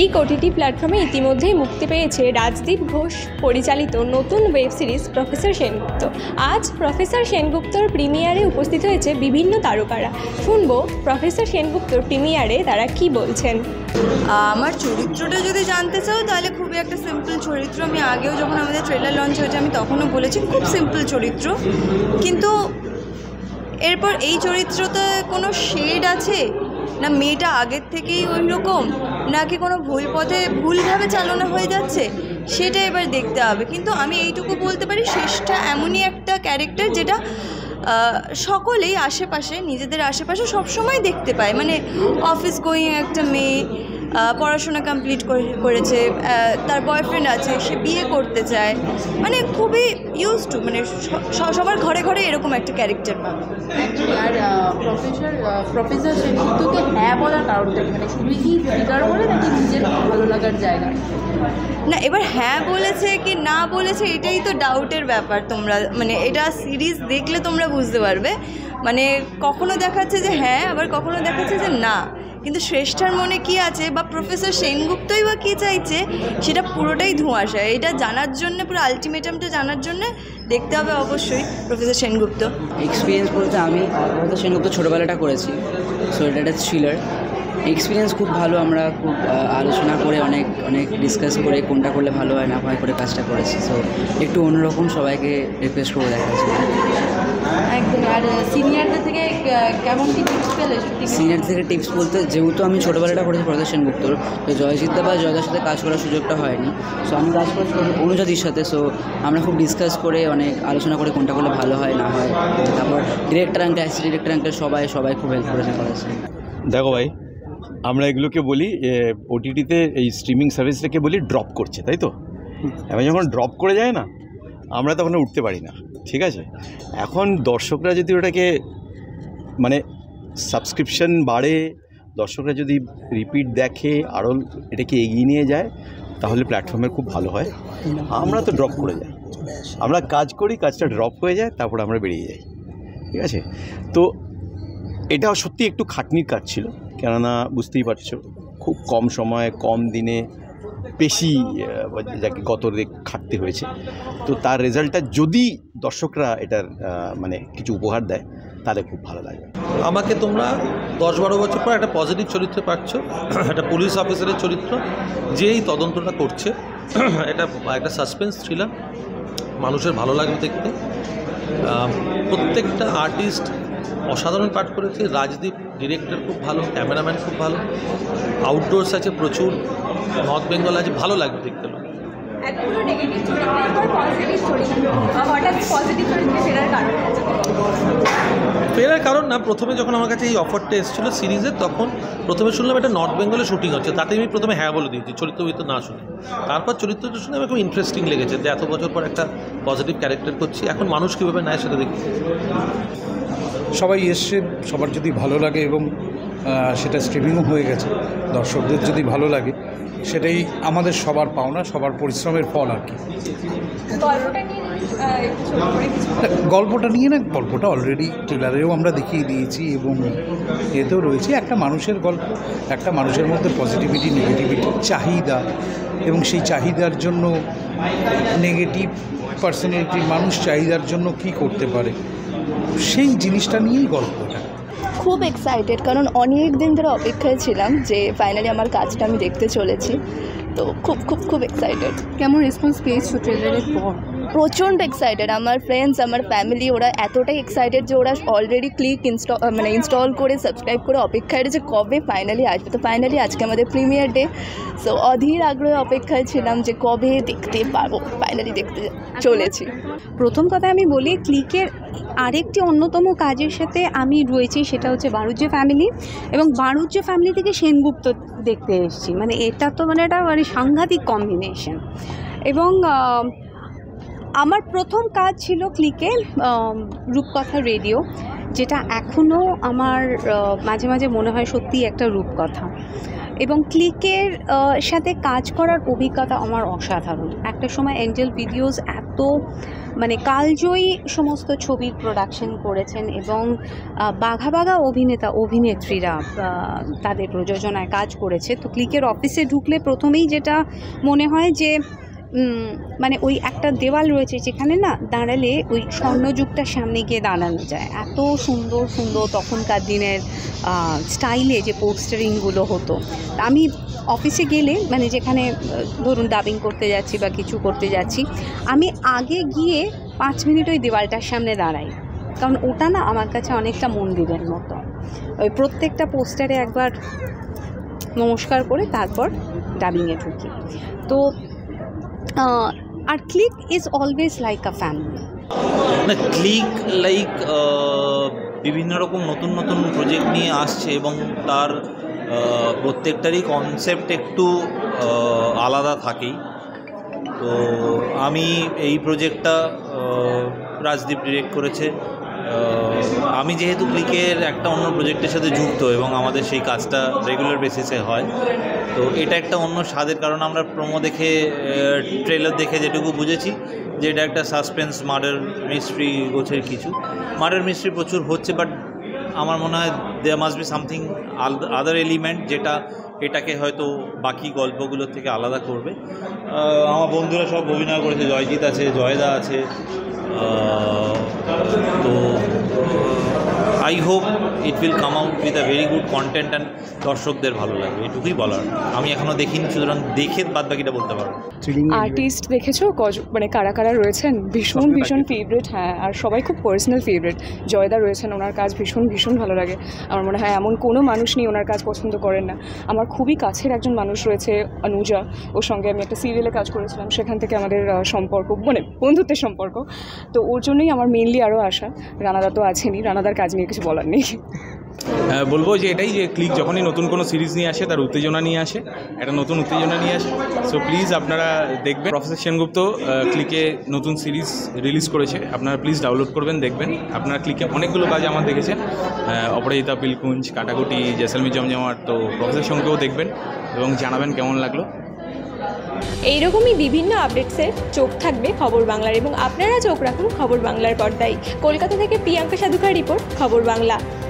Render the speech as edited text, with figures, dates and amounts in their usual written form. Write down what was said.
Click OTT প্ল্যাটফর্মে ইতিমধ্যেই মুক্তি পেয়েছে রাজদীপ ঘোষ পরিচালিত নতুন ওয়েব সিরিজ প্রফেসর সেনগুপ্ত। আজ প্রফেসর সেনগুপ্তর প্রিমিয়ারে উপস্থিত হয়েছে বিভিন্ন তারকারা। শুনবো প্রফেসর সেনগুপ্তর প্রিমিয়ারে তারা কি বলছেন। আমার চরিত্রটা যদি জানতে চাও তাহলে খুবই একটা সিম্পল চরিত্র। আমি আগেও যখন আমাদের ট্রেলার লঞ্চ হয়েছে আমি তখনও বলেছি খুব সিম্পল চরিত্র, কিন্তু এরপর এই চরিত্রতে কোনো শেড আছে না, মেয়েটা আগের থেকেই ওই রকম, নাকি কোনো ভুল পথে ভুলভাবে চালনা হয়ে যাচ্ছে সেটা এবার দেখতে হবে। কিন্তু আমি এইটুকু বলতে পারি, শেষটা এমনই একটা ক্যারেক্টার যেটা সকলেই আশেপাশে, নিজেদের আশেপাশে সবসময় দেখতে পায়। মানে অফিস গোয়িং একটা মেয়ে, পড়াশোনা কমপ্লিট করেছে, তার বয়ফ্রেন্ড আছে, সে বিয়ে করতে চায়, মানে খুবই ইউজ টু, মানে সবার ঘরে ঘরে এরকম একটা ক্যারেক্টার পাবে। আর প্রফেসর সেনগুপ্তকে হ্যাঁ বলার কারণটা মানে শুধুই কি ফিগার বলে নাকি নিজের ভালো লাগার জায়গা? না, এবার হ্যাঁ বলেছে কি না বলেছে এটাই তো ডাউটের ব্যাপার। তোমরা মানে এটা সিরিজ দেখলে তোমরা বুঝতে পারবে। মানে কখনো দেখাচ্ছে যে হ্যাঁ, আবার কখনো দেখাচ্ছে যে না, কিন্তু শ্রেষ্ঠার মনে কি আছে বা প্রফেসর সেনগুপ্তই বা কী চাইছে সেটা পুরোটাই ধোঁয়াশা। এটা জানার জন্য, পুরো আলটিমেটামটা জানার জন্য দেখতে হবে অবশ্যই প্রফেসর সেনগুপ্ত। এক্সপিরিয়েন্স বলতে আমি প্রফেসর সেনগুপ্ত ছোটোবেলাটা করেছি, সো এটা একটা থ্রিলার এক্সপিরিয়েন্স। খুব ভালো, আমরা খুব আলোচনা করে অনেক ডিসকাস করে কোনটা করলে ভালো হয় না হয় করে কাজটা করেছি। সো একটু অন্যরকম, সবাইকে রিকোয়েস্ট করে দেখা যাচ্ছে। একদম। আর সিনিয়রদের থেকে কেমন কি টিপস পেলে? সিনিয়র থেকে টিপস বলতে, যেহেতু আমি ছোটোবেলাটা করেছি প্রফেসর সেনগুপ্তর, তো জয়জিৎদা বা জয়দার সাথে কাজ করার সুযোগটা হয়নি। সো আমি কাজ করেছি অনুজাদির সাথে। সো আমরা খুব ডিসকাস করে অনেক আলোচনা করে কোনটা করলে ভালো হয় না হয়। তারপর director uncle, assistant director uncle সবাই খুব হেল্প করেছে। দেখো ভাই, আমরা এগুলোকে বলি ওটিটিতে, এই স্ট্রিমিং সার্ভিসটাকে বলি ড্রপ করছে, তাই তো? এবার যখন ড্রপ করে যায় না, আমরা তখন উঠতে পারি না, ঠিক আছে? এখন দর্শকরা যদি ওটাকে মানে সাবস্ক্রিপশন বাড়ে, দর্শকরা যদি রিপিট দেখে, আরও এটাকে এগিয়ে নিয়ে যায়, তাহলে প্ল্যাটফর্মের খুব ভালো হয়। আমরা তো ড্রপ করে যাই, আমরা কাজ করি, কাজটা ড্রপ হয়ে যায়, তারপর আমরা বেরিয়ে যাই, ঠিক আছে? তো এটা সত্যি একটু খাটনির কাজ ছিল, কেননা বুঝতেই পারছো খুব কম সময়ে কম দিনে বেশি যাকে গত খাটতে হয়েছে। তো তার রেজাল্টটা যদি দর্শকরা এটার মানে কিছু উপহার দেয় তাহলে খুব ভালো লাগবে। আমাকে তোমরা 10-12 বছর পর একটা পজিটিভ চরিত্রে পাচ্ছ, একটা পুলিশ অফিসারের চরিত্র, যেই তদন্তটা করছে। এটা একটা সাসপেন্স থ্রিলার, মানুষের ভালো লাগবে দেখতে। প্রত্যেকটা আর্টিস্ট অসাধারণ কাজ করেছে। রাজদীপ ডিরেক্টর খুব ভালো, ক্যামেরাম্যান খুব ভালো, আউটডোর্স আছে প্রচুর, নর্থ বেঙ্গল আছে, ভালো লাগবে দেখতে। ফেরার কারণ না, প্রথমে যখন আমার কাছে এই অফারটা এসেছিলো সিরিজের, তখন প্রথমে শুনলাম এটা নর্থ বেঙ্গলে শুটিং হচ্ছে, তাতে আমি প্রথমে হ্যাঁ বলে দিয়েছি চরিত্র না শুনে। তারপর চরিত্রটা শুনে আমার খুব ইন্টারেস্টিং লেগেছে যে এত বছর পর একটা পজিটিভ ক্যারেক্টার করছি, এখন মানুষ কীভাবে নেয় সেটা দেখি। সবাই এসছে, সবার যদি ভালো লাগে এবং সেটা স্ট্রিমিংও হয়ে গেছে, দর্শকদের যদি ভালো লাগে, সেটাই আমাদের সবার পাওনা, সবার পরিশ্রমের ফল আর কি। গল্পটা নিয়ে না, গল্পটা অলরেডি ট্রেলারেও আমরা দেখিয়ে দিয়েছি এবং এতেও রয়েছে। একটা মানুষের গল্প, একটা মানুষের মধ্যে পজিটিভিটি, নেগেটিভিটি, চাহিদা, এবং সেই চাহিদার জন্য নেগেটিভ পার্সোনালিটির মানুষ চাহিদার জন্য কি করতে পারে, সেই জিনিসটা নিয়েই গল্পটা। খুব এক্সাইটেড, কারণ অনেক দিন ধরে অপেক্ষায় ছিলাম যে ফাইনালি আমার কাজটা আমি দেখতে চলেছি। তো খুব খুব খুব এক্সাইটেড। কেমন রেসপন্স পেয়েছো ট্রেলারের পর? প্রচণ্ড এক্সাইটেড। আমার ফ্রেন্ডস, আমার ফ্যামিলি, ওরা এতটাই এক্সাইটেড যে ওরা অলরেডি ক্লিক ইনস্টল করে সাবস্ক্রাইব করে অপেক্ষায় যে কবে ফাইনালি আসবে। তো ফাইনালি আজকে আমাদের প্রিমিয়ার ডে, সো অধীর আগ্রহে অপেক্ষায় ছিলাম যে কবে দেখতে পারবো। ফাইনালি দেখতে চলেছি। প্রথম কথা আমি বলি, ক্লিকের আরেকটি অন্যতম কাজের সাথে আমি রয়েছি, সেটা হচ্ছে বাণিজ্য ফ্যামিলি, এবং বাণিজ্য ফ্যামিলি থেকে সেনগুপ্ত দেখতে এসেছি। মানে এটা তো মানে একটা মানে সাংঘাতিক কম্বিনেশন। এবং আমার প্রথম কাজ ছিল ক্লিকে রূপকথা রেডিও, যেটা এখনও আমার মাঝে মাঝে মনে হয় সত্যিই একটা রূপকথা। এবং ক্লিকের সাথে কাজ করার অভিজ্ঞতা আমার অসাধারণ। একটা সময় অ্যাঞ্জেল ভিডিওস এত মানে কালজয়ী সমস্ত ছবির প্রোডাকশন করেছেন এবং বাঘা বাঘা অভিনেতা অভিনেত্রীরা তাদের প্রযোজনায় কাজ করেছে। তো ক্লিকের অফিসে ঢুকলে প্রথমেই যেটা মনে হয় যে মানে ওই একটা দেওয়াল রয়েছে যেখানে না দাঁড়ালে ওই স্বর্ণযুগটার সামনে গিয়ে দাঁড়ানো যায়। এত সুন্দর সুন্দর তখনকার দিনের স্টাইলে যে পোস্টারিংগুলো হতো। আমি অফিসে গেলে মানে যেখানে ধরুন ডাবিং করতে যাচ্ছি বা কিছু করতে যাচ্ছি, আমি আগে গিয়ে 5 মিনিট ওই দেওয়ালটার সামনে দাঁড়াই, কারণ ওটা না আমার কাছে অনেকটা মন্দিরের মতো। ওই প্রত্যেকটা পোস্টারে একবার নমস্কার করে তারপর ডাবিংয়ে ঢুকি। তো আর clique is always like a family. না, ক্লিক লাইক বিভিন্ন রকম নতুন নতুন প্রজেক্ট নিয়ে আসছে এবং তার প্রত্যেকটারই কনসেপ্ট একটু আলাদা থাকেই। তো আমি এই প্রজেক্টটা রাজদীপ ডিরেক্ট করেছে। আমি যেহেতু ক্লিকের একটা অন্য প্রজেক্টের সাথে যুক্ত এবং আমাদের সেই কাজটা রেগুলার বেসিসে হয়, তো এটা একটা অন্য স্বাদের। কারণ আমরা প্রোমো দেখে ট্রেলার দেখে যেটুকু বুঝেছি যে এটা একটা সাসপেন্স মার্ডার মিস্ট্রি গোছের কিছু। মার্ডার মিস্ট্রি প্রচুর হচ্ছে, বাট আমার মনে হয় there must be something other element যেটা এটাকে হয়তো বাকি গল্পগুলোর থেকে আলাদা করবে। আমার বন্ধুরা সব অভিনয় করেছে, জয়জিৎ আছে, জয়দা আছে। তো I hope it will come out with a very good content and দর্শকদের ভালো লাগবে, এটুকুই বলার। আমি এখনও দেখিনি, সুতরাং দেখে বাদ বাকিটা বলতে পারবো। আর্টিস্ট দেখেছো মানে কারা কারা রয়েছেন? ভীষণ ভীষণ ফেভারিট। হ্যাঁ, আর সবাই খুব পার্সোনাল ফেভারিট। জয়দা রয়েছেন, ওনার কাজ ভীষণ ভীষণ ভালো লাগে। আমার মনে হয় এমন কোনো মানুষ নেই ওনার কাজ পছন্দ করেন না। আমার খুবই কাছের একজন মানুষ রয়েছে অনুজা, ওর সঙ্গে আমি একটা সিরিয়ালে কাজ করেছিলাম, সেখান থেকে আমাদের সম্পর্ক মানে বন্ধুত্বের সম্পর্ক। তো ওর জন্যই আমার মেনলি আরও আসা। রানাদা তো আছেনই, রানাদার কাজ নিয়ে কিছু বলার নেই। বলবো যে এটাই যে ক্লিক যখনই নতুন কোনো সিরিজ নিয়ে আসে তার উত্তেজনা নিয়ে আসে, একটা নতুন উত্তেজনা নিয়ে আসে। সো প্লিজ আপনারা দেখবেন। প্রফেসর সেনগুপ্ত ক্লিকে নতুন সিরিজ রিলিজ করেছে, আপনারা প্লিজ ডাউনলোড করবেন, দেখবেন। আপনারা ক্লিকে অনেকগুলো কাজ আমার দেখেছেন, অপরাজিতা পিলকুঞ্জ, কাটাকুটি, জেসলমি জমজমাট। তো প্রফেসর সঙ্গেও দেখবেন এবং জানাবেন কেমন লাগলো। এইরকমই বিভিন্ন আপডেটসের চোখ থাকবে খবর বাংলার, এবং আপনারা চোখ রাখুন খবর বাংলার পর্দায়। কলকাতা থেকে প্রিয়াঙ্কা সাধুকার রিপোর্ট, খবর বাংলা।